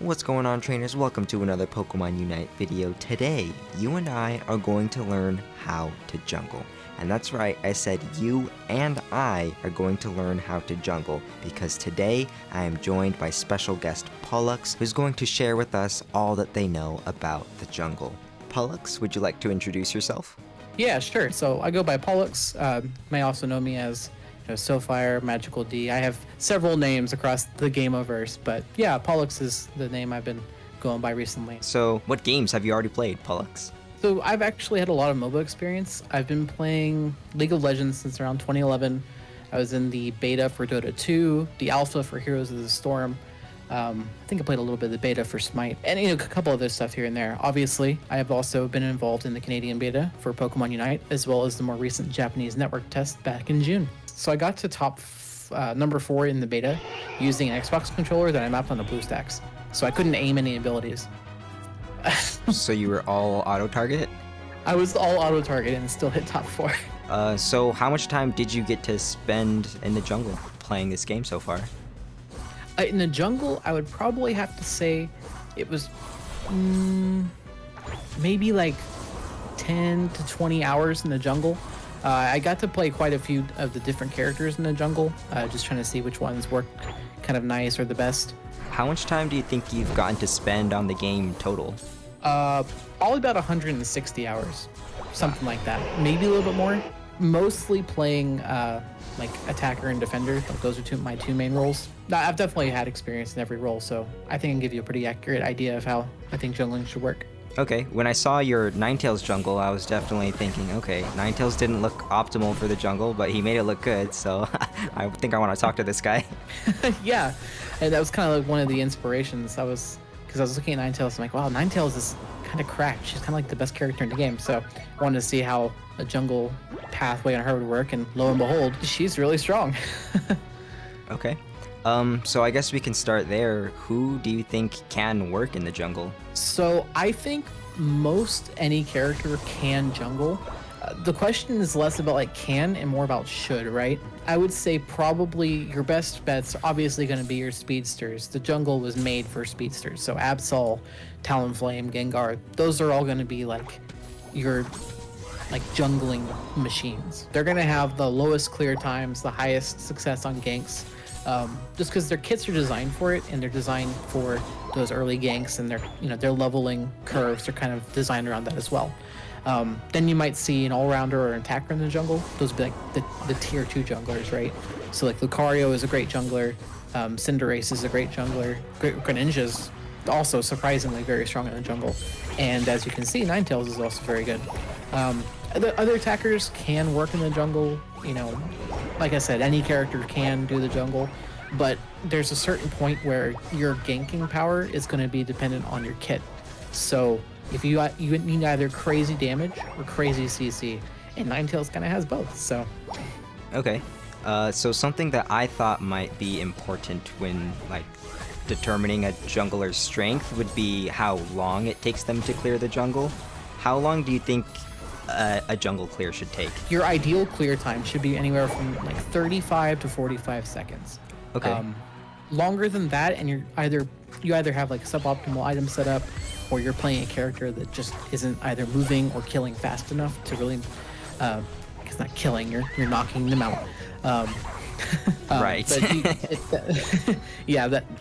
What's going on, trainers? Welcome to another Pokemon Unite video. Today, you and I are going to learn how to jungle. And that's right, I said you and I are going to learn how to jungle, because today I am joined by special guest Pollux, who's going to share with us all that they know about the jungle. Pollux, would you like to introduce yourself? Yeah, sure. So I go by Pollux. May also know me as Soulfire, Magical D. I have several names across the Gameoverse, but yeah, Pollux is the name I've been going by recently. So, what games have you already played, Pollux? So I've actually had a lot of MOBA experience. I've been playing League of Legends since around 2011. I was in the beta for Dota 2, the alpha for Heroes of the Storm. I think I played a little bit of the beta for Smite, and a couple other stuff here and there. Obviously, I have also been involved in the Canadian beta for Pokemon Unite, as well as the more recent Japanese network test back in June. So I got to top number 4 in the beta using an Xbox controller that I mapped on the BlueStacks. So I couldn't aim any abilities. So you were all auto-target? I was all auto-target and still hit top 4. So how much time did you get to spend in the jungle playing this game so far? In the jungle, I would probably have to say it was maybe like 10 to 20 hours in the jungle. I got to play quite a few of the different characters in the jungle, just trying to see which ones work kind of nice or the best. How much time do you think you've gotten to spend on the game total? All about 160 hours, something like that. Maybe a little bit more. Mostly playing like attacker and defender. Those are my two main roles. I've definitely had experience in every role, so I think I can give you a pretty accurate idea of how I think jungling should work. Okay, when I saw your Ninetales jungle, I was definitely thinking, okay, Ninetales didn't look optimal for the jungle, but he made it look good, so I think I want to talk to this guy. Yeah, and that was kind of like one of the inspirations. Because I was looking at Ninetales, I'm like, wow, Ninetales is kind of cracked. She's kind of like the best character in the game, so I wanted to see how a jungle pathway on her would work, and lo and behold, she's really strong. Okay. So I guess we can start there. Who do you think can work in the jungle? So I think most any character can jungle. The question is less about like can and more about should, right? I would say probably your best bets are obviously going to be your speedsters. The jungle was made for speedsters. So Absol, Talonflame, Gengar, those are all going to be like your like jungling machines. They're going to have the lowest clear times, the highest success on ganks. Just because their kits are designed for it, and they're designed for those early ganks, and their leveling curves are kind of designed around that as well. Then you might see an all-rounder or an attacker in the jungle. Those would be like the tier 2 junglers, right? So like Lucario is a great jungler, Cinderace is a great jungler, Greninja's also surprisingly very strong in the jungle, and as you can see, Ninetales is also very good. The other attackers can work in the jungle. Like I said, any character can do the jungle, but there's a certain point where your ganking power is going to be dependent on your kit. So if you need either crazy damage or crazy CC, and Ninetales kind of has both. So okay, so something that I thought might be important when like determining a jungler's strength would be how long it takes them to clear the jungle. How long do you think a jungle clear should take? Your ideal clear time should be anywhere from like 35 to 45 seconds. Okay. Longer than that, and you either have like suboptimal item setup, or you're playing a character that just isn't either moving or killing fast enough to really, it's not killing, you're knocking them out. Right.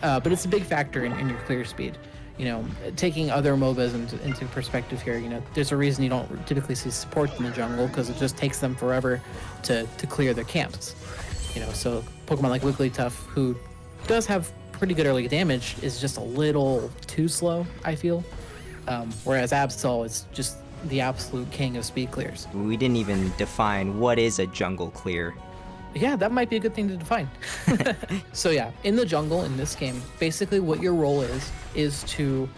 But it's a big factor in your clear speed. Taking other MOBAs into perspective here, there's a reason you don't typically see support in the jungle, because it just takes them forever to clear their camps. So Pokemon like Wigglytuff, who does have pretty good early damage, is just a little too slow, I feel. Whereas Absol is just the absolute king of speed clears. We didn't even define what is a jungle clear. Yeah, that might be a good thing to define. So yeah, in the jungle, in this game, basically what your role is to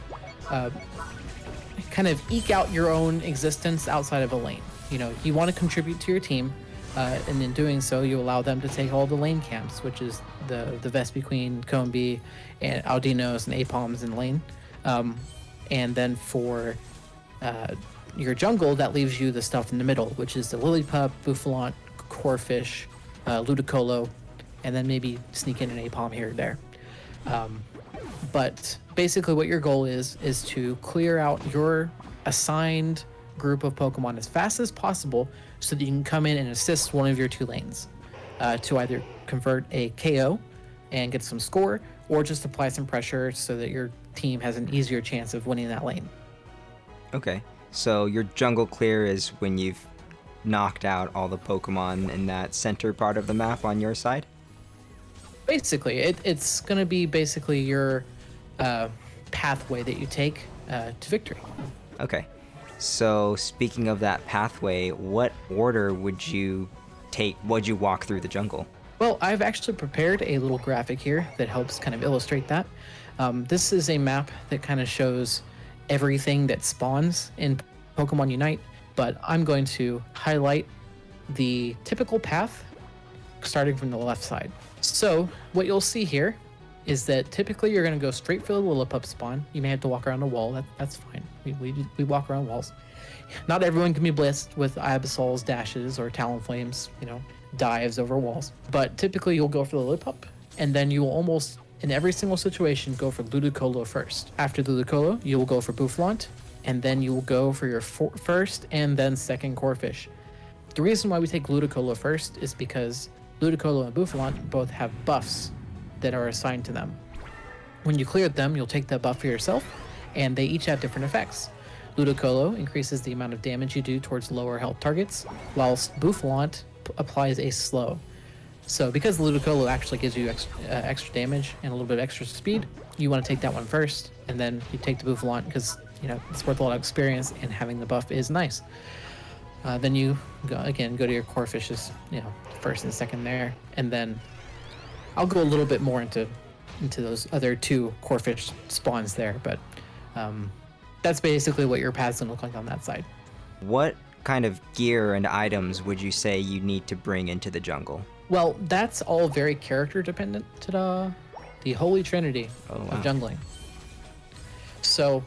kind of eke out your own existence outside of a lane. You want to contribute to your team, and in doing so, you allow them to take all the lane camps, which is the Vespiquen, Combee, and Aldinos, and Apoms in lane. And then for your jungle, that leaves you the stuff in the middle, which is the Lillipup, Bouffalant, Corphish, Ludicolo, and then maybe sneak in an Apom here or there. But basically what your goal is to clear out your assigned group of Pokemon as fast as possible so that you can come in and assist one of your two lanes to either convert a KO and get some score, or just apply some pressure so that your team has an easier chance of winning that lane. Okay, so your jungle clear is when you've knocked out all the Pokemon in that center part of the map on your side? Basically, it's going to be basically your pathway that you take to victory. Okay, so speaking of that pathway, what order would you take? Would you walk through the jungle? Well, I've actually prepared a little graphic here that helps kind of illustrate that. This is a map that kind of shows everything that spawns in Pokemon Unite, but I'm going to highlight the typical path starting from the left side. So what you'll see here is that typically you're going to go straight for the Lillipup spawn. You may have to walk around a wall. That's fine. We walk around walls. Not everyone can be blessed with Absol's dashes or Talonflames, dives over walls. But typically you'll go for the Lillipup, and then you will almost, in every single situation, go for Ludicolo first. After Ludicolo, you will go for Boufflant, and then you will go for your first and then second Corphish. The reason why we take Ludicolo first is because Ludicolo and Boufflant both have buffs that are assigned to them. When you clear them, you'll take that buff for yourself, and they each have different effects. Ludicolo increases the amount of damage you do towards lower health targets, whilst Boufflant applies a slow. So because Ludicolo actually gives you extra damage and a little bit of extra speed, you want to take that one first, and then you take the Boufflant because it's worth a lot of experience, and having the buff is nice. Then you go to your Corphish's, first and second there, and then I'll go a little bit more into those other two Corphish spawns there, but that's basically what your path's gonna look like on that side. What kind of gear and items would you say you need to bring into the jungle? Well, that's all very character dependent. Ta-da! The Holy Trinity of jungling. So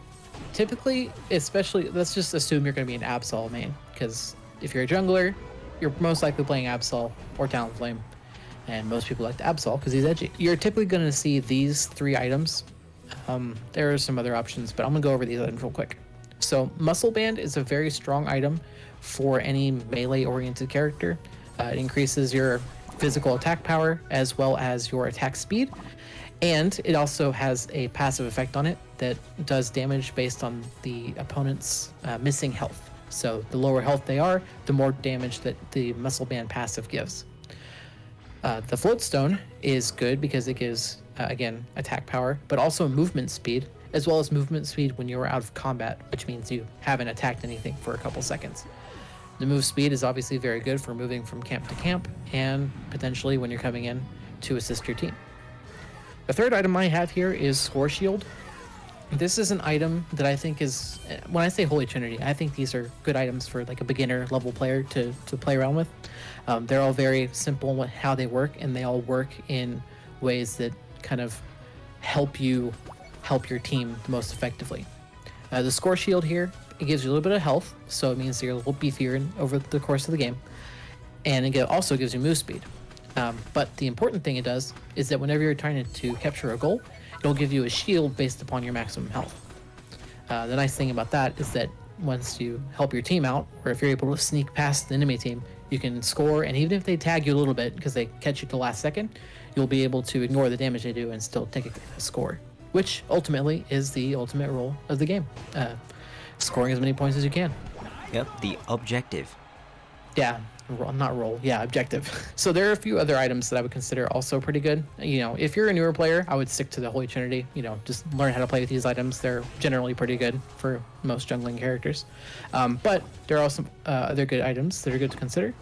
typically, especially, let's just assume you're going to be an Absol main, because if you're a jungler, you're most likely playing Absol or Talonflame, and most people like the Absol because he's edgy. You're typically going to see these three items. There are some other options, but I'm going to go over these items real quick. So Muscle Band is a very strong item for any melee-oriented character. It increases your physical attack power as well as your attack speed, and it also has a passive effect on it that does damage based on the opponent's missing health. So the lower health they are, the more damage that the Muscle Band passive gives. The Floatstone is good because it gives, again, attack power, but also movement speed, as well as movement speed when you're out of combat, which means you haven't attacked anything for a couple seconds. The move speed is obviously very good for moving from camp to camp, and potentially when you're coming in to assist your team. The third item I have here is Score Shield. This is an item that I think is, when I say Holy Trinity, I think these are good items for like a beginner level player to play around with. They're all very simple in how they work, and they all work in ways that kind of help your team the most effectively. The Score Shield here, it gives you a little bit of health, so it means you're a little beefier over the course of the game, and it also gives you move speed. But the important thing it does is that whenever you're trying to capture a goal, it'll give you a shield based upon your maximum health. The nice thing about that is that once you help your team out, or if you're able to sneak past the enemy team, you can score, and even if they tag you a little bit because they catch you at the last second, you'll be able to ignore the damage they do and still take a score, which ultimately is the ultimate role of the game. Scoring as many points as you can. Yep, the objective. Yeah, not roll. Yeah, objective. So there are a few other items that I would consider also pretty good. If you're a newer player, I would stick to the Holy Trinity. Just learn how to play with these items. They're generally pretty good for most jungling characters. But there are some other good items that are good to consider.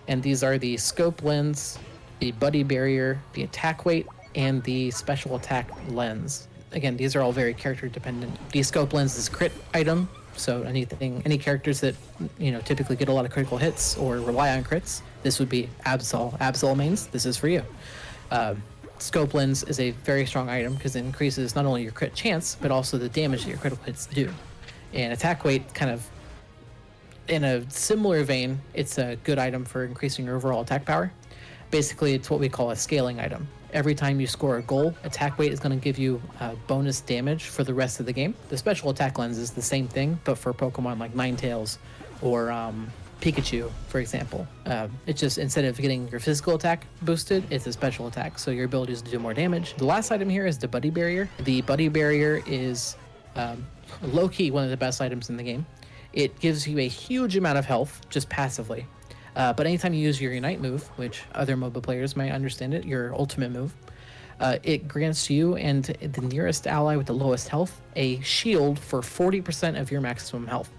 And these are the Scope Lens, the Buddy Barrier, the Attack Weight, and the Special Attack Lens. Again, these are all very character dependent. The Scope Lens is crit item, so any characters that typically get a lot of critical hits or rely on crits, this would be Absol mains. This is for you. Scope Lens is a very strong item because it increases not only your crit chance but also the damage that your critical hits do. And Attack Weight, kind of in a similar vein, it's a good item for increasing your overall attack power. Basically, it's what we call a scaling item. every time you score a goal, attack weight is going to give you bonus damage for the rest of the game. The special attack lens is the same thing, but for Pokemon like Ninetales or Pikachu, for example. It's just instead of getting your physical attack boosted, it's a special attack, so your ability is to do more damage. The last item here is the Buddy Barrier. The Buddy Barrier is low-key one of the best items in the game. It gives you a huge amount of health just passively. But anytime you use your Unite move, which other MOBA players might understand it, your ultimate move, it grants you and the nearest ally with the lowest health a shield for 40% of your maximum health.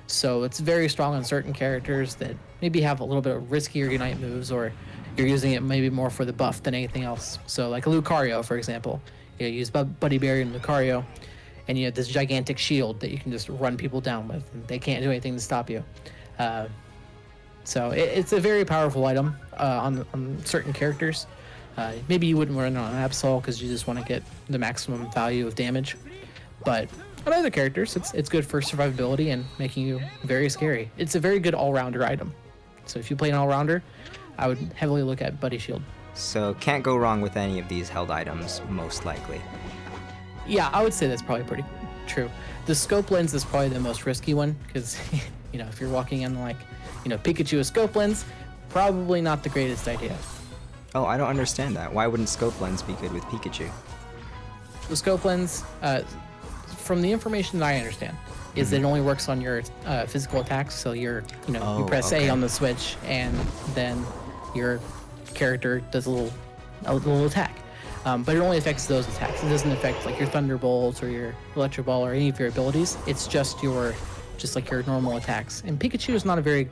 So it's very strong on certain characters that maybe have a little bit of riskier Unite moves, or you're using it maybe more for the buff than anything else. So like a Lucario, for example, you use Buddy Barrier and Lucario, and you have this gigantic shield that you can just run people down with, and they can't do anything to stop you. So it's a very powerful item on certain characters. Maybe you wouldn't run it on Absol because you just want to get the maximum value of damage. But on other characters, it's good for survivability and making you very scary. It's a very good all-rounder item. So if you play an all-rounder, I would heavily look at Buddy Shield. So can't go wrong with any of these held items, most likely. Yeah, I would say that's probably pretty true. The scope lens is probably the most risky one because, if you're walking in like, Pikachu with scope lens, probably not the greatest idea. Oh, I don't understand that. Why wouldn't scope lens be good with Pikachu? The scope lens, from the information that I understand, is that it only works on your physical attacks. So you press A on the switch, and then your character does a little attack. But it only affects those attacks. It doesn't affect like your Thunderbolt or your Electro Ball or any of your abilities. It's just your normal attacks. And Pikachu is not a very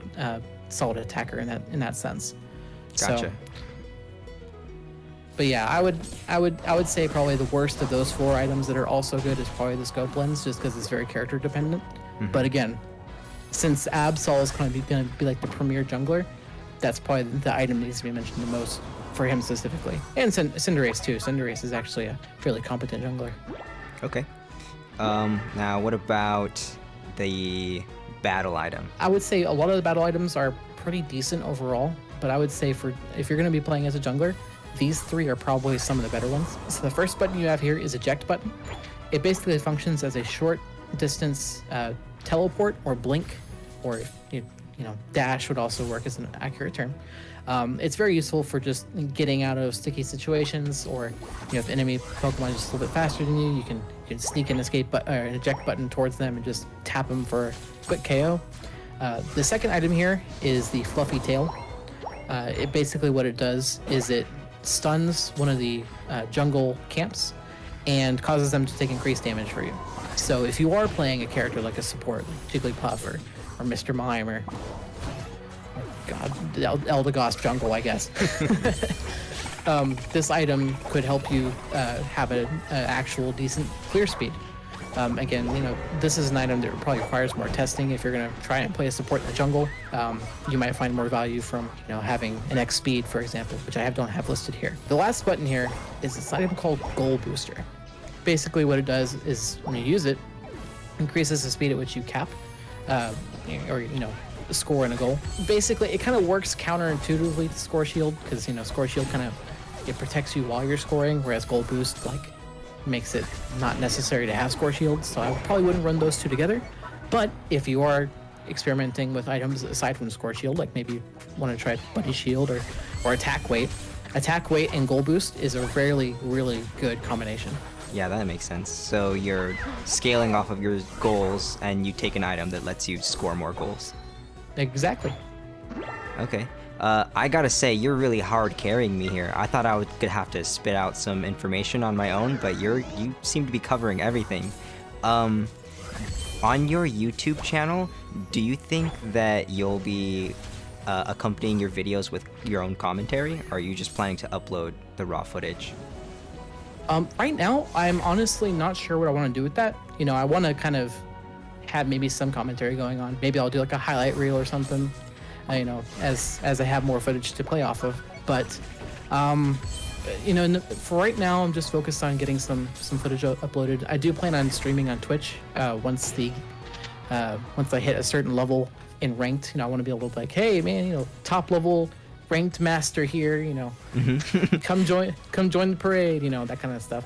solid attacker in that sense. Gotcha. So, but yeah, I would say probably the worst of those 4 items that are also good is probably the scope lens, just because it's very character dependent. Mm-hmm. But again, since Absol is going to be like the premier jungler, that's probably the item that needs to be mentioned the most for him specifically. And Cinderace too. Cinderace is actually a fairly competent jungler. Okay. Now what about the battle item? I would say a lot of the battle items are pretty decent overall, but I would say if you're going to be playing as a jungler, these 3 are probably some of the better ones. So the first button you have here is eject button. It basically functions as a short distance teleport or blink, or dash would also work as an accurate term. It's very useful for just getting out of sticky situations, or if enemy Pokemon is just a little bit faster than you, you can sneak an an eject button towards them and just tap them for a quick KO. The second item here is the Fluffy Tail. It basically what it does is it stuns one of the jungle camps and causes them to take increased damage for you. So if you are playing a character like a support, like Jigglypuff or Mr. Mime or Eldegoss jungle, I guess. This item could help you have an actual decent clear speed. Again, this is an item that probably requires more testing. If you're going to try and play a support in the jungle, you might find more value from having an X speed, for example, which I don't have listed here. The last button here is this item called Goal Booster. Basically what it does is when you use it, increases the speed at which you cap, or score in a goal. Basically, it kind of works counterintuitively to Score Shield, because Score Shield it protects you while you're scoring, whereas Goal Boost makes it not necessary to have Score Shield. So I probably wouldn't run those 2 together. But if you are experimenting with items aside from Score Shield, like maybe you want to try Buddy Shield or Attack Weight and Goal Boost is a really, really good combination. Yeah, that makes sense. So you're scaling off of your goals, and you take an item that lets you score more goals. Exactly. Okay. I gotta say, you're really hard carrying me here. I thought I would have to spit out some information on my own, but you seem to be covering everything. On your YouTube channel, do you think that you'll be accompanying your videos with your own commentary, or are you just planning to upload the raw footage? Right now, I'm honestly not sure what I want to do with that. I want to kind of have maybe some commentary going on. Maybe I'll do like a highlight reel or something, as I have more footage to play off of. But, for right now, I'm just focused on getting some footage uploaded. I do plan on streaming on Twitch once I hit a certain level in ranked. I want to be able to be like, hey man, top level ranked master here, come join the parade, that kind of stuff.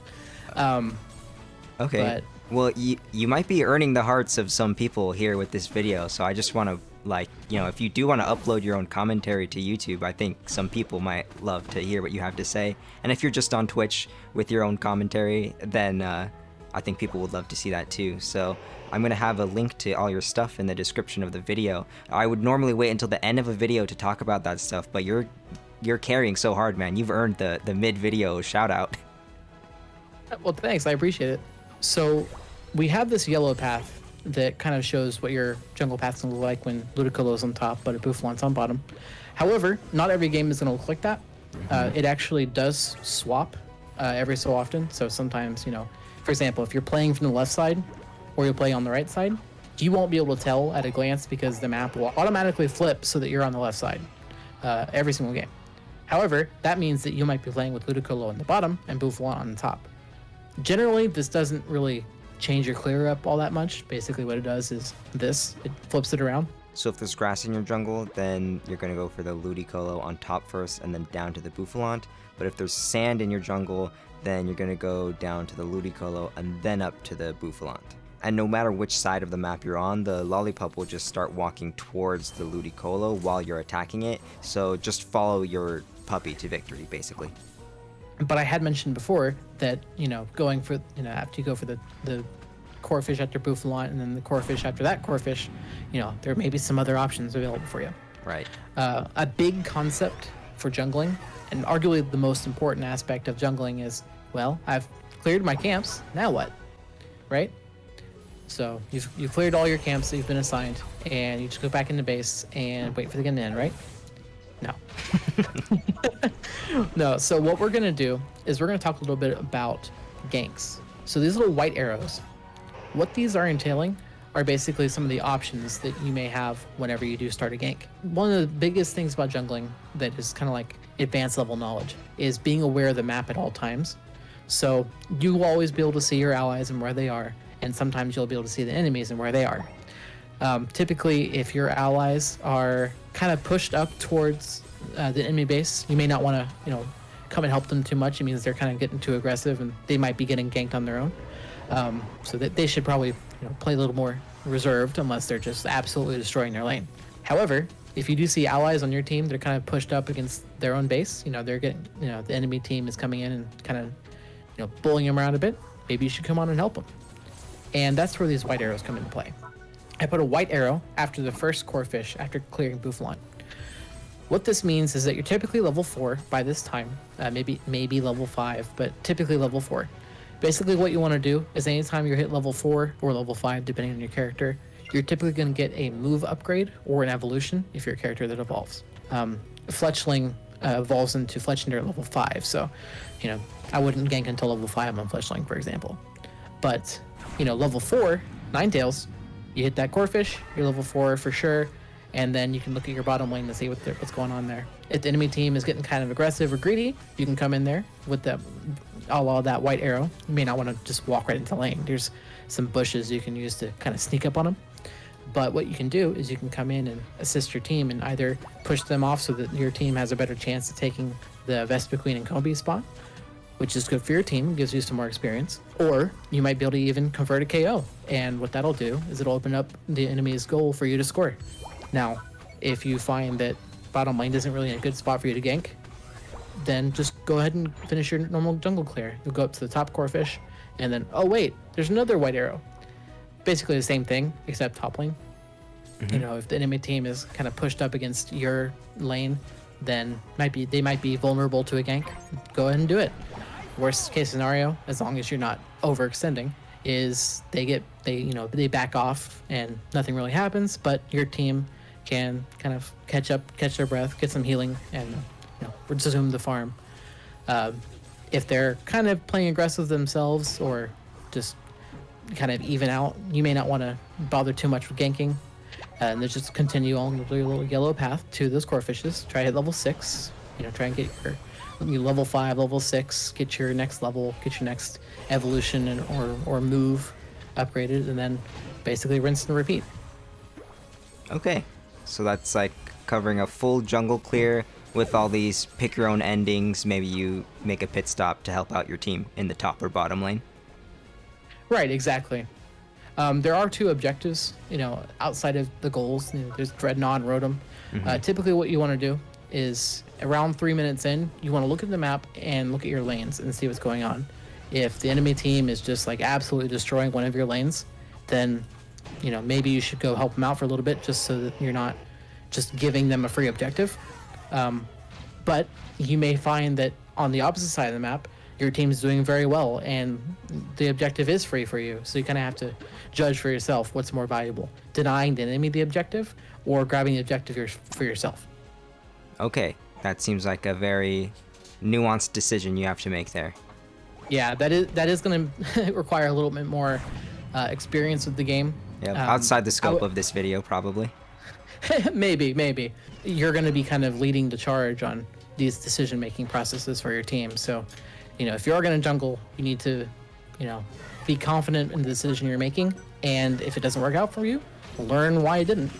Okay. But well, you might be earning the hearts of some people here with this video, so I just want to, if you do want to upload your own commentary to YouTube, I think some people might love to hear what you have to say. And if you're just on Twitch with your own commentary, then I think people would love to see that too. So I'm going to have a link to all your stuff in the description of the video. I would normally wait until the end of a video to talk about that stuff, but you're carrying so hard, man. You've earned the mid-video shout-out. Well, thanks. I appreciate it. So we have this yellow path that kind of shows what your jungle path's going to look like when Ludicolo's on top, but a Bouffalant's on bottom. However, not every game is going to look like that. It actually does swap every so often. So sometimes, for example, if you're playing from the left side or you're playing on the right side, you won't be able to tell at a glance because the map will automatically flip so that you're on the left side every single game. However, that means that you might be playing with Ludicolo on the bottom and Bouffalant on the top. Generally, this doesn't really change your clear up all that much. Basically what it does is it flips it around. So if there's grass in your jungle, then you're going to go for the Ludicolo on top first and then down to the Bouffalant. But if there's sand in your jungle, then you're going to go down to the Ludicolo and then up to the Bouffalant. And no matter which side of the map you're on, the Lollipop will just start walking towards the Ludicolo while you're attacking it. So just follow your puppy to victory, basically. But I had mentioned before that, going for, after you go for the core fish after Bouffalant and then the core fish after that core fish, there may be some other options available for you. Right. A big concept for jungling, and arguably the most important aspect of jungling is, well, I've cleared my camps, now what? Right? So you've cleared all your camps that you've been assigned, and you just go back into base and wait for the gun to end, right? No. No, so what we're going to do is we're going to talk a little bit about ganks. So these little white arrows, what these are entailing are basically some of the options that you may have whenever you do start a gank. One of the biggest things about jungling that is kind of like advanced level knowledge is being aware of the map at all times. So you will always be able to see your allies and where they are, and sometimes you'll be able to see the enemies and where they are. Typically, if your allies are kind of pushed up towards the enemy base, you may not want to, come and help them too much. It means they're kind of getting too aggressive and they might be getting ganked on their own. So that they should probably, play a little more reserved unless they're just absolutely destroying their lane. However, if you do see allies on your team, they're kind of pushed up against their own base. They're getting, the enemy team is coming in and kind of, bullying them around a bit. Maybe you should come on and help them. And that's where these white arrows come into play. I put a white arrow after the first core fish after clearing Bouffalant. What this means is that you're typically level 4 by this time, maybe level 5, but typically level 4. Basically what you want to do is anytime you're hit level 4 or level 5, depending on your character, you're typically going to get a move upgrade or an evolution if you're a character that evolves. Fletchling evolves into Fletchinder at level 5, so, I wouldn't gank until level 5 on Fletchling, for example. But, level 4, Ninetales, you hit that core fish, you're level 4 for sure, and then you can look at your bottom lane to see what's going on there. If the enemy team is getting kind of aggressive or greedy, you can come in there with all of that white arrow. You may not want to just walk right into lane. There's some bushes you can use to kind of sneak up on them. But what you can do is you can come in and assist your team and either push them off so that your team has a better chance of taking the Vespa Queen and Kobe spot, which is good for your team, gives you some more experience. Or you might be able to even convert a KO. And what that'll do is it'll open up the enemy's goal for you to score. Now, if you find that bottom lane isn't really a good spot for you to gank, then just go ahead and finish your normal jungle clear. You'll go up to the top core fish, and then, oh wait, there's another white arrow. Basically the same thing, except top lane. Mm-hmm. If the enemy team is kind of pushed up against your lane, then they might be vulnerable to a gank. Go ahead and do it. Worst case scenario, as long as you're not overextending, is they back off and nothing really happens, but your team can kind of catch their breath, get some healing, and resume the farm. If they're kind of playing aggressive themselves or just kind of even out, you may not want to bother too much with ganking, and then just continue on your little yellow path to those core fishes. Try to hit level 6. Try and get your level 5, level 6, get your next level, get your next evolution or move upgraded, and then basically rinse and repeat. Okay, so that's like covering a full jungle clear with all these pick your own endings, maybe you make a pit stop to help out your team in the top or bottom lane. Right, exactly. There are two objectives, outside of the goals. There's Drednaw and Rotom. Typically, what you want to do is around 3 minutes in, you want to look at the map and look at your lanes and see what's going on. If the enemy team is just like absolutely destroying one of your lanes, then maybe you should go help them out for a little bit, just so that you're not just giving them a free objective. But you may find that on the opposite side of the map, your team's doing very well and the objective is free for you. So you kind of have to judge for yourself what's more valuable, denying the enemy the objective or grabbing the objective for yourself. Okay, that seems like a very nuanced decision you have to make there. Yeah, that is going to require a little bit more experience with the game. Yeah, outside the scope of this video, probably. Maybe. You're going to be kind of leading the charge on these decision-making processes for your team. So, if you are going to jungle, you need to, be confident in the decision you're making. And if it doesn't work out for you, learn why it didn't.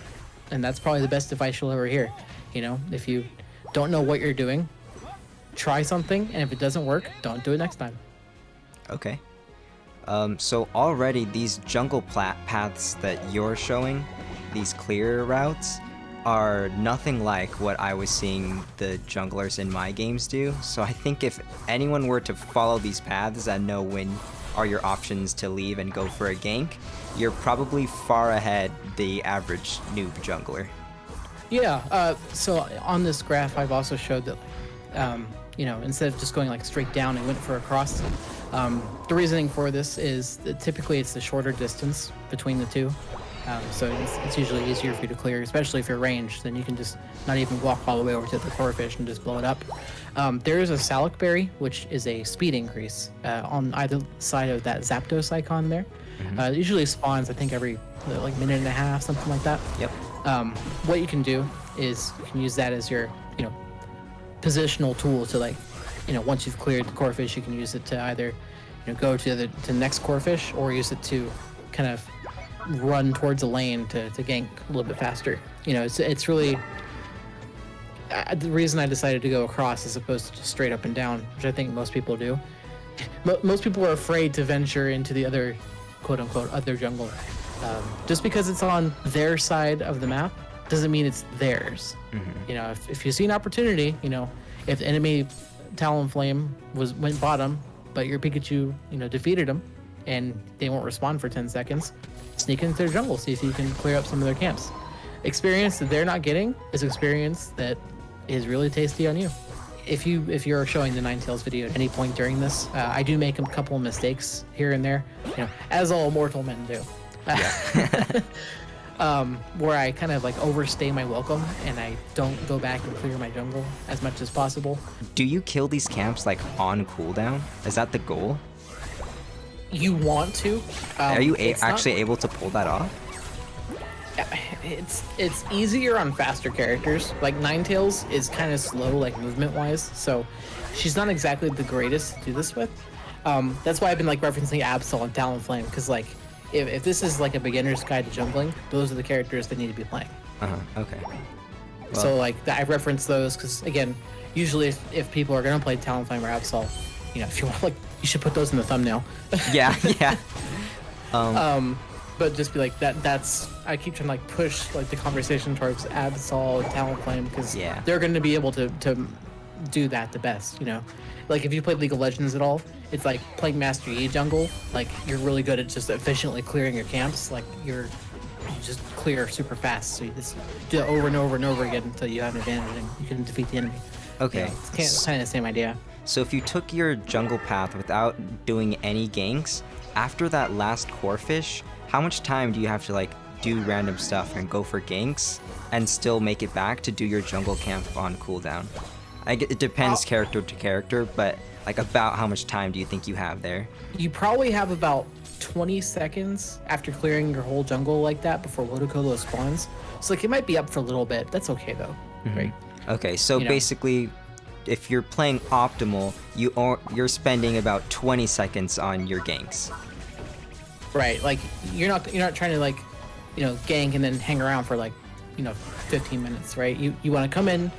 And that's probably the best advice you'll ever hear. If you don't know what you're doing, try something. And if it doesn't work, don't do it next time. Okay. So already these jungle paths that you're showing, these clear routes, are nothing like what I was seeing the junglers in my games do. So I think if anyone were to follow these paths and know when are your options to leave and go for a gank, you're probably far ahead the average noob jungler. Yeah, so on this graph, I've also showed that, instead of just going like straight down, I went for a cross. The reasoning for this is that typically it's the shorter distance between the two. So it's usually easier for you to clear, especially if you're ranged. Then you can just not even walk all the way over to the core fish and just blow it up. There is a Salic berry, which is a speed increase on either side of that Zapdos icon there. It usually spawns, I think, every minute and a half, something like that. Yep. What you can do is you can use that as your positional tool to once you've cleared the core fish, you can use it to either go to the next core fish or use it to kind of run towards a lane to gank a little bit faster. It's really the reason I decided to go across as opposed to just straight up and down, which I think most people do. Most people are afraid to venture into the other quote-unquote other jungle. Just because it's on their side of the map doesn't mean it's theirs. If you see an opportunity, if the enemy Talonflame went bottom, but your Pikachu, defeated them, and they won't respond for 10 seconds, sneak into their jungle, see if you can clear up some of their camps. Experience that they're not getting is experience that is really tasty on you. If you're showing the Ninetales video at any point during this, I do make a couple of mistakes here and there, as all mortal men do. Yeah. Where I kind of overstay my welcome and I don't go back and clear my jungle as much as possible. Do you kill these camps on cooldown? Is that the goal? You want to. Are you actually able to pull that off? It's easier on faster characters. Like Ninetales is kind of slow, movement wise, so she's not exactly the greatest to do this with. That's why I've been referencing Absol and Talonflame, because if this is a beginner's guide to jungling, those are the characters that need to be playing. Okay. Well, so I reference those because again, usually if people are gonna play Talonflame or Absol, if you want you should put those in the thumbnail. Yeah. But just be that's I keep trying to push the conversation towards Absol and Talonflame because they're going to be able to do that the best. If you played League of Legends at all, it's playing Master Yi jungle. You're really good at just efficiently clearing your camps. You just clear super fast. So you just do it over and over and over again until you have an advantage and you can defeat the enemy. Okay. It's kind of the same idea. So if you took your jungle path without doing any ganks, after that last core fish, how much time do you have to do random stuff and go for ganks and still make it back to do your jungle camp on cooldown? It depends character to character, but about how much time do you think you have there? You probably have about 20 seconds after clearing your whole jungle like that before Ludicolo spawns. So it might be up for a little bit. That's okay though, right? Okay, so basically, if you're playing optimal, you're spending about 20 seconds on your ganks. Right, you're not trying to gank and then hang around for 15 minutes, right? You want to come in,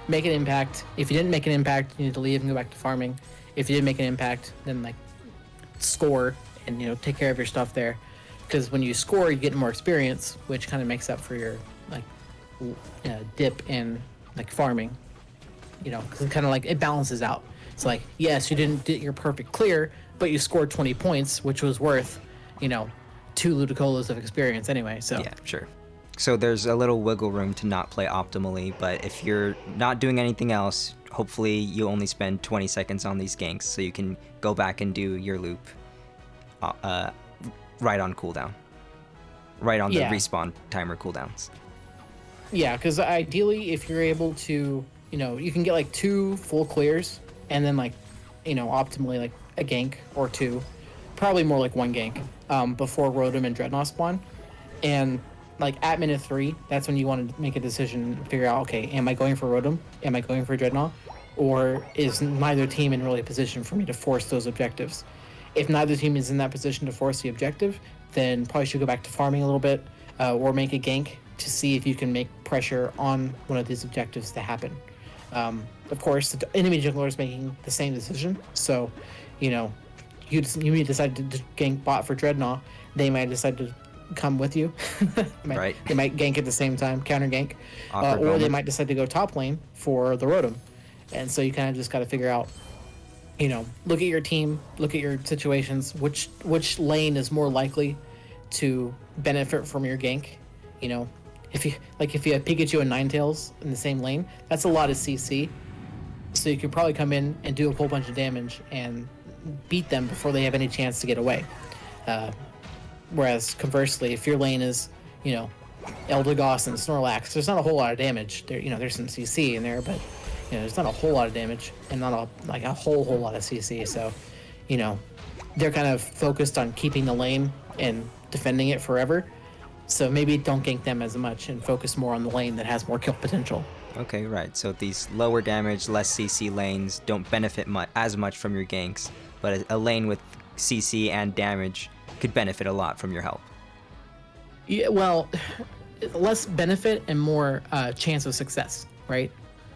make an impact. If you didn't make an impact, you need to leave and go back to farming. If you did make an impact, then like score and take care of your stuff there, because when you score, you get more experience, which kind of makes up for your like dip in like farming. Because it kind of like it balances out. It's like, yes, you didn't get your perfect clear, but you scored 20 points, which was worth 2 Ludicolo's of experience anyway. So yeah, sure. So there's a little wiggle room to not play optimally, but if you're not doing anything else, hopefully you only spend 20 seconds on these ganks, so you can go back and do your loop right on cooldown. Right on the respawn timer cooldowns. Yeah, because ideally, if you're able to, you can get like 2 full clears, and then like, optimally like a gank or 2, probably more like 1 gank before Rotom and Drednaw spawn. And like at minute 3, that's when you want to make a decision and figure out, okay, am I going for Rotom? Am I going for Drednaw? Or is neither team in really a position for me to force those objectives? If neither team is in that position to force the objective, then probably should go back to farming a little bit, or make a gank to see if you can make pressure on one of these objectives to happen. Of course, the enemy jungler is making the same decision, so you may decide to gank bot for Drednaw. They might decide to come with you. Right. They might gank at the same time, counter gank, or they might decide to go top lane for the Rotom. And so you kind of just got to figure out, look at your team, look at your situations, which lane is more likely to benefit from your gank. If you have Pikachu and Ninetales in the same lane, that's a lot of CC. So you could probably come in and do a whole bunch of damage and beat them before they have any chance to get away. Whereas conversely, if your lane is, Eldegoss and Snorlax, there's not a whole lot of damage. There's some CC in there, but there's not a whole lot of damage and not a whole lot of CC. So, they're kind of focused on keeping the lane and defending it forever. So maybe don't gank them as much and focus more on the lane that has more kill potential. Okay, right. So these lower damage, less CC lanes don't benefit as much from your ganks, but a lane with CC and damage could benefit a lot from your help. Yeah, well, less benefit and more chance of success, right?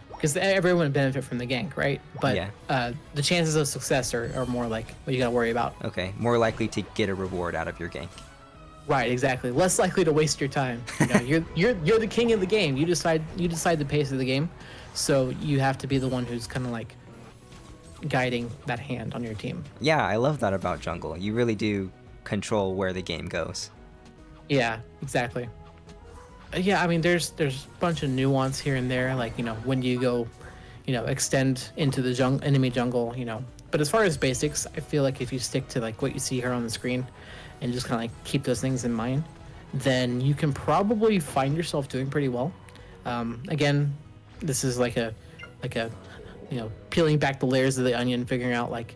Because everyone would benefit from the gank, right? But yeah. The chances of success are more like what you got to worry about. Okay, more likely to get a reward out of your gank. Right, exactly. Less likely to waste your time. You're the king of the game. You decide the pace of the game, so you have to be the one who's kind of like guiding that hand on your team. Yeah, I love that about jungle. You really do control where the game goes. Yeah, exactly. Yeah, I mean, there's a bunch of nuance here and there, like when do you go, extend into the enemy jungle, But as far as basics, I feel like if you stick to like what you see here on the screen, and just kind of like keep those things in mind, then you can probably find yourself doing pretty well. Again, this is like a peeling back the layers of the onion, figuring out like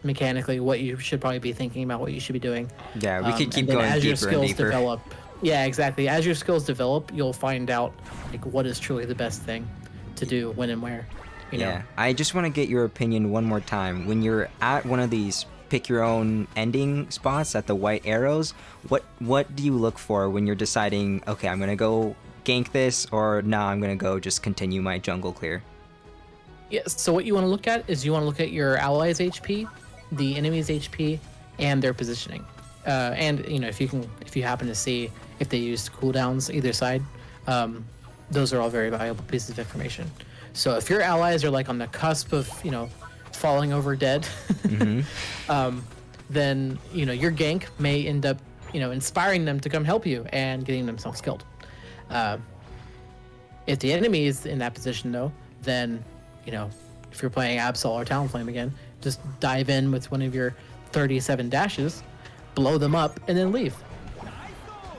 mechanically what you should probably be thinking about, what you should be doing. Yeah, we could keep going as deeper your skills and deeper. Develop, yeah, exactly. As your skills develop, you'll find out like what is truly the best thing to do when and where. Yeah, I just want to get your opinion one more time. When you're at one of these pick your own ending spots at the white arrows, what do you look for when you're deciding, okay, I'm gonna go gank this, or nah, I'm gonna go just continue my jungle clear? Yes, so what you want to look at is you want to look at your allies' HP, the enemy's HP, and their positioning. And if you happen to see if they use cooldowns either side, those are all very valuable pieces of information. So if your allies are like on the cusp of falling over dead, mm-hmm. Then your gank may end up inspiring them to come help you and getting themselves killed. If the enemy is in that position though, then if you're playing Absol or Talonflame again, just dive in with one of your 37 dashes, blow them up, and then leave.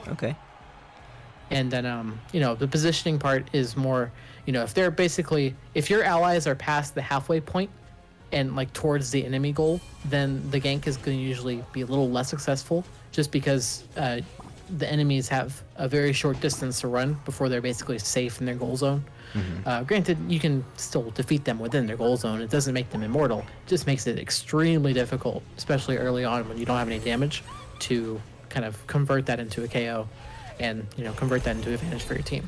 Okay. And then the positioning part is more if your allies are past the halfway point and like towards the enemy goal, then the gank is going to usually be a little less successful, just because the enemies have a very short distance to run before they're basically safe in their goal zone. Mm-hmm. Granted, you can still defeat them within their goal zone. It doesn't make them immortal. It just makes it extremely difficult, especially early on when you don't have any damage, to kind of convert that into a KO and convert that into advantage for your team.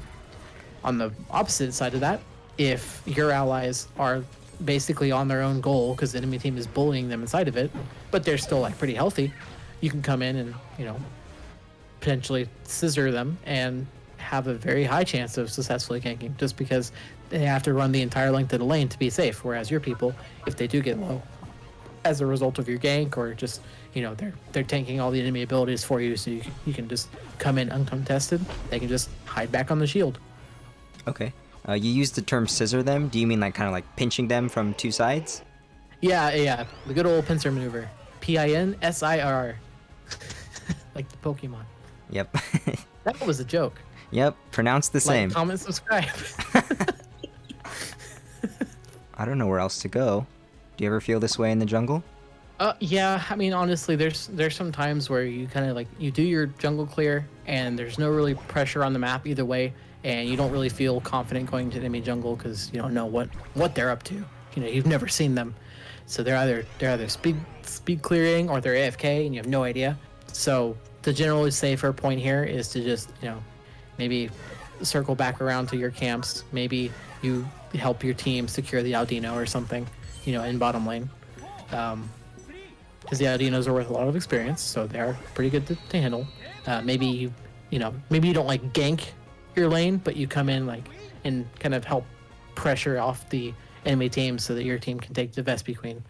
On the opposite side of that, if your allies are basically on their own goal because the enemy team is bullying them inside of it, but they're still like pretty healthy, you can come in and, you know, potentially scissor them and have a very high chance of successfully ganking, just because they have to run the entire length of the lane to be safe. Whereas your people, if they do get low as a result of your gank, or just, you know, they're tanking all the enemy abilities for you, so you can just come in uncontested. They can just hide back on the shield. Okay. You used the term scissor them. Do you mean like kind of like pinching them from two sides? Yeah, the good old pincer maneuver. PINSIR. Like the Pokemon. Yep. That was a joke. Yep, pronounced the same. Like, comment, subscribe. I don't know where else to go. Do you ever feel this way in the jungle? Yeah, I mean, honestly, there's some times where you kind of like, you do your jungle clear and there's no really pressure on the map either way, and you don't really feel confident going to enemy jungle because you don't know what they're up to. You know, you've never seen them. So they're either speed clearing or they're AFK and you have no idea. So the generally safer point here is to just, you know, maybe circle back around to your camps. Maybe you help your team secure the Aldino or something, you know, in bottom lane. Because the Aldinos are worth a lot of experience, so they are pretty good to handle. Maybe you don't like gank your lane, but you come in like and kind of help pressure off the enemy team so that your team can take the Vespi Queen.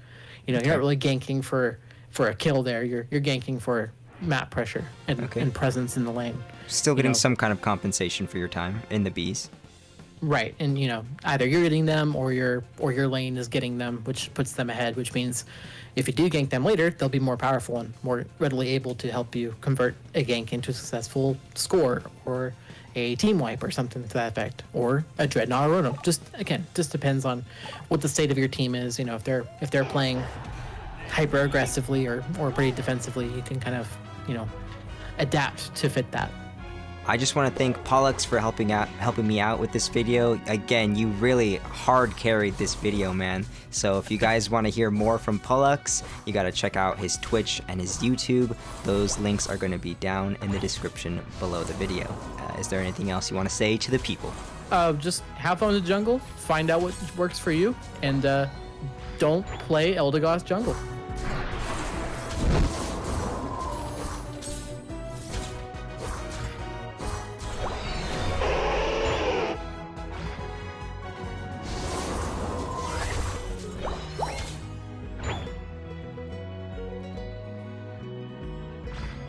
You know, you're not really ganking for a kill there. You're ganking for map pressure and presence in the lane. Still getting some kind of compensation for your time in the bees. Right, and you know, either you're getting them or your lane is getting them, which puts them ahead, which means if you do gank them later, they'll be more powerful and more readily able to help you convert a gank into a successful score or a team wipe or something to that effect, or a Drednaw or Rotom. Just depends on what the state of your team is. You know, if they're playing hyper aggressively or pretty defensively, you can kind of, you know, adapt to fit that. I just want to thank Pollux for helping me out with this video. Again, you really hard carried this video, man. So if you guys want to hear more from Pollux, you got to check out his Twitch and his YouTube. Those links are going to be down in the description below the video. Is there anything else you want to say to the people? Just have fun in the jungle, find out what works for you, and don't play Eldegoss jungle.